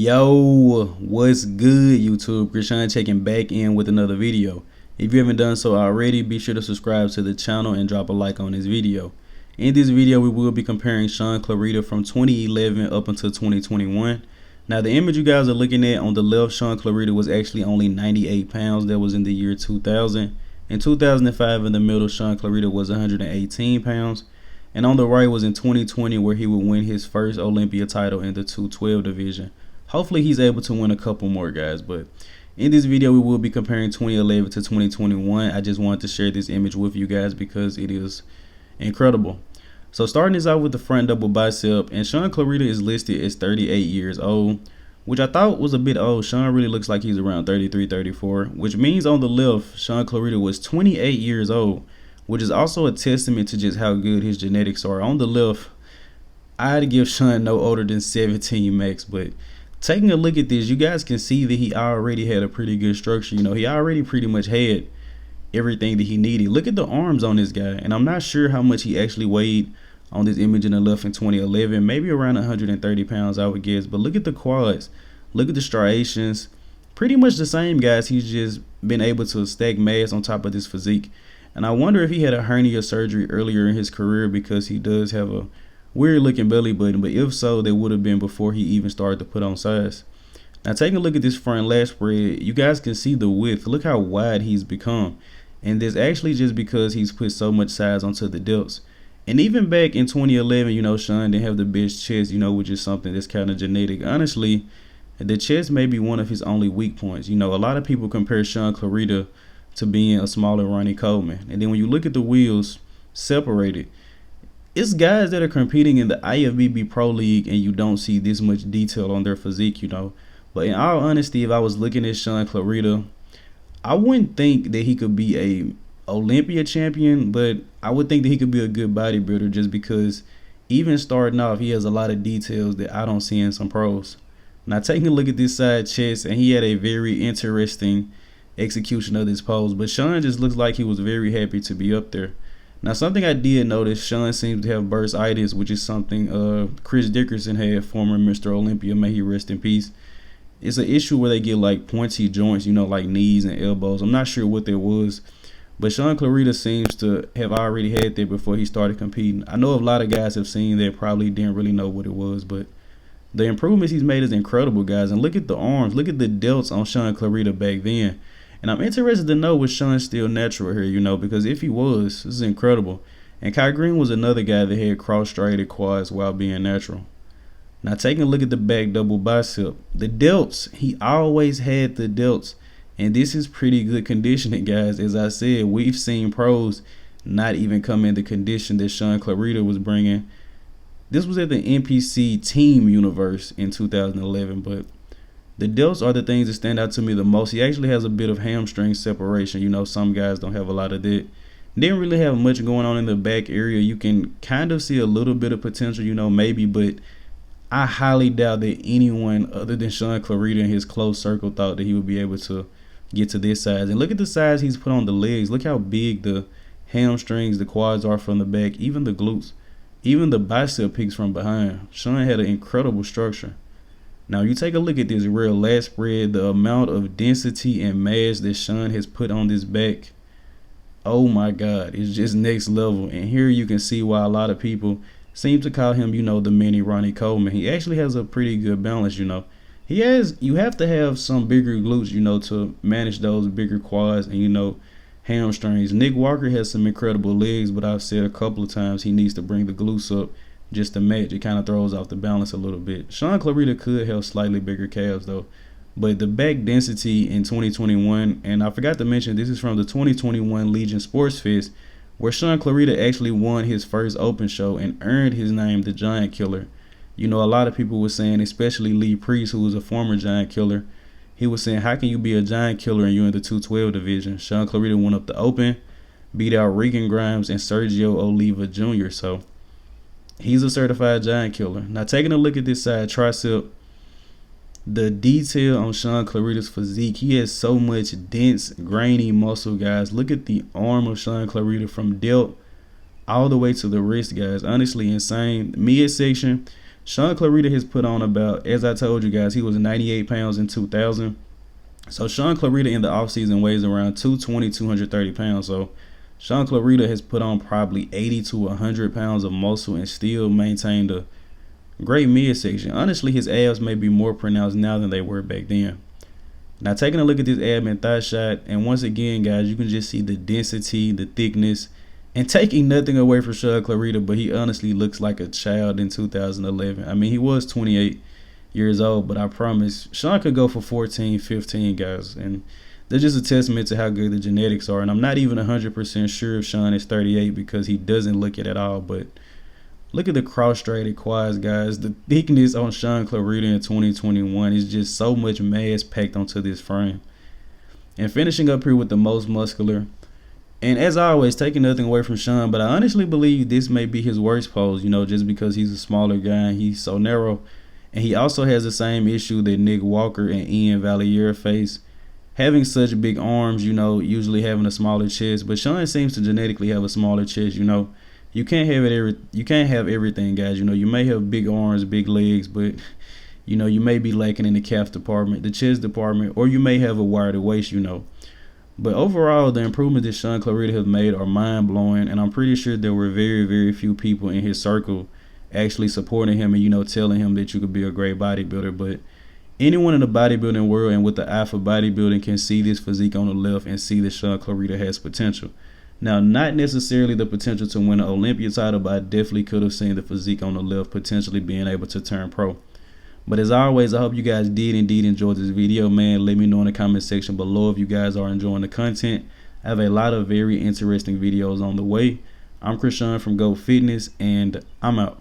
Yo, what's good, YouTube? Krishan checking back in with another video. If you haven't done so already, be sure to subscribe to the channel and drop a like on this video. In this video, we will be comparing Shaun Clarida from 2011 up until 2021. Now, the image you guys are looking at on the left, Shaun Clarida was actually only 98 pounds. That was in the year 2000. In 2005, in the middle, Shaun Clarida was 118 pounds. And on the right was in 2020, where he would win his first Olympia title in the 212 division. Hopefully he's able to win a couple more, guys. But in this video, we will be comparing 2011 to 2021. I just wanted to share this image with you guys because it is incredible. So starting this out with the front double bicep, and Shaun Clarida is listed as 38 years old, which I thought was a bit old. Shaun really looks like he's around 33, 34, which means on the left, Shaun Clarida was 28 years old, which is also a testament to just how good his genetics are. On the left, I had to give Shaun no older than 17 max, but taking a look at this, you guys can see that he already had a pretty good structure. You know, he already pretty much had everything that he needed. Look at the arms on this guy, and I'm not sure how much he actually weighed on this image in the left in 2011, maybe around 130 pounds, I would guess. But look at the quads, look at the striations, pretty much the same, guys. He's just been able to stack mass on top of this physique. And I wonder if he had a hernia surgery earlier in his career, because he does have a weird looking belly button, but if so, that would have been before he even started to put on size. Now, taking a look at this front lat spread, you guys can see the width. Look how wide he's become, and this actually just because he's put so much size onto the delts. And even back in 2011, you know, Shaun didn't have the best chest, you know, which is something that's kind of genetic. Honestly, the chest may be one of his only weak points. You know, a lot of people compare Shaun Clarida to being a smaller Ronnie Coleman, and then when you look at the wheels separated, it's guys that are competing in the IFBB Pro League, and you don't see this much detail on their physique, you know. But in all honesty, if I was looking at Shaun Clarida, I wouldn't think that he could be a Olympia champion, but I would think that he could be a good bodybuilder, just because even starting off, he has a lot of details that I don't see in some pros. Now, taking a look at this side chest, and he had a very interesting execution of this pose, but Shaun just looks like he was very happy to be up there. Now, something I did notice, Shaun seems to have bursitis, which is something Chris Dickerson had, former Mr. Olympia, may he rest in peace. It's an issue where they get like pointy joints, you know, like knees and elbows. I'm not sure what that was, but Shaun Clarida seems to have already had that before he started competing. I know a lot of guys have seen that, probably didn't really know what it was, but the improvements he's made is incredible, guys. And look at the arms, look at the delts on Shaun Clarida back then. And I'm interested to know was Shaun still natural here, you know, because if he was, this is incredible. And Kai Green was another guy that had cross-striated quads while being natural. Now, taking a look at the back double bicep, the delts, he always had the delts. And this is pretty good conditioning, guys. As I said, we've seen pros not even come in the condition that Shaun Clarida was bringing. This was at the NPC Team Universe in 2011, but the delts are the things that stand out to me the most. He actually has a bit of hamstring separation. You know, some guys don't have a lot of that. Didn't really have much going on in the back area. You can kind of see a little bit of potential, you know, maybe, but I highly doubt that anyone other than Shaun Clarida in his close circle thought that he would be able to get to this size. And look at the size he's put on the legs. Look how big the hamstrings, the quads are from the back, even the glutes, even the bicep peaks from behind. Shaun had an incredible structure. Now, you take a look at this real lat spread, the amount of density and mass that Shaun has put on this back, oh my God, it's just next level. And here you can see why a lot of people seem to call him, you know, the mini Ronnie Coleman. He actually has a pretty good balance, you know. You have to have some bigger glutes, you know, to manage those bigger quads and, you know, hamstrings. Nick Walker has some incredible legs, but I've said a couple of times he needs to bring the glutes up just to match. It kind of throws off the balance a little bit. Shaun Clarida could have slightly bigger calves though, but the back density in 2021, and I forgot to mention, this is from the 2021 Legion Sports Fest, where Shaun Clarida actually won his first open show and earned his name the Giant Killer. You know, a lot of people were saying, especially Lee Priest, who was a former Giant Killer, he was saying, how can you be a Giant Killer and you're in the 212 division? Shaun Clarida went up the open, beat out Regan Grimes and Sergio Oliva Jr. So he's a certified Giant Killer. Now, taking a look at this side tricep, the detail on Shaun Clarida's physique, he has so much dense, grainy muscle, guys. Look at the arm of Shaun Clarida from delt all the way to the wrist, guys. Honestly, insane. Midsection, Shaun Clarida has put on about, as I told you guys, he was 98 pounds in 2000. So Shaun Clarida in the offseason weighs around 220, 230 pounds. So Shaun Clarida has put on probably 80 to 100 pounds of muscle and still maintained a great midsection. Honestly, his abs may be more pronounced now than they were back then. Now, taking a look at this ab and thigh shot, and once again, guys, you can just see the density, the thickness, and taking nothing away from Shaun Clarida, but he honestly looks like a child in 2011. I mean, he was 28 years old, but I promise, Shaun could go for 14, 15, guys, and that's just a testament to how good the genetics are. And I'm not even 100% sure if Shaun is 38 because he doesn't look it at all, but look at the cross-strated quads, guys. The thickness on Shaun Clarida in 2021 is just so much mass packed onto this frame. And finishing up here with the most muscular. And as always, taking nothing away from Shaun, but I honestly believe this may be his worst pose, just because he's a smaller guy and he's so narrow. And he also has the same issue that Nick Walker and Ian Valliere face. Having such big arms, usually having a smaller chest. But Shaun seems to genetically have a smaller chest, You can't have everything, guys. You may have big arms, big legs, but you may be lacking in the calf department, the chest department, or you may have a wider waist, But overall, the improvements that Shaun Clarida has made are mind-blowing, and I'm pretty sure there were very, very few people in his circle actually supporting him and, telling him that you could be a great bodybuilder. But anyone in the bodybuilding world and with the eye for bodybuilding can see this physique on the left and see that Shaun Clarida has potential. Now, not necessarily the potential to win an Olympia title, but I definitely could have seen the physique on the left potentially being able to turn pro. But as always, I hope you guys did indeed enjoy this video, man. Let me know in the comment section below if you guys are enjoying the content. I have a lot of very interesting videos on the way. I'm Shaun from Go Fitness, and I'm out.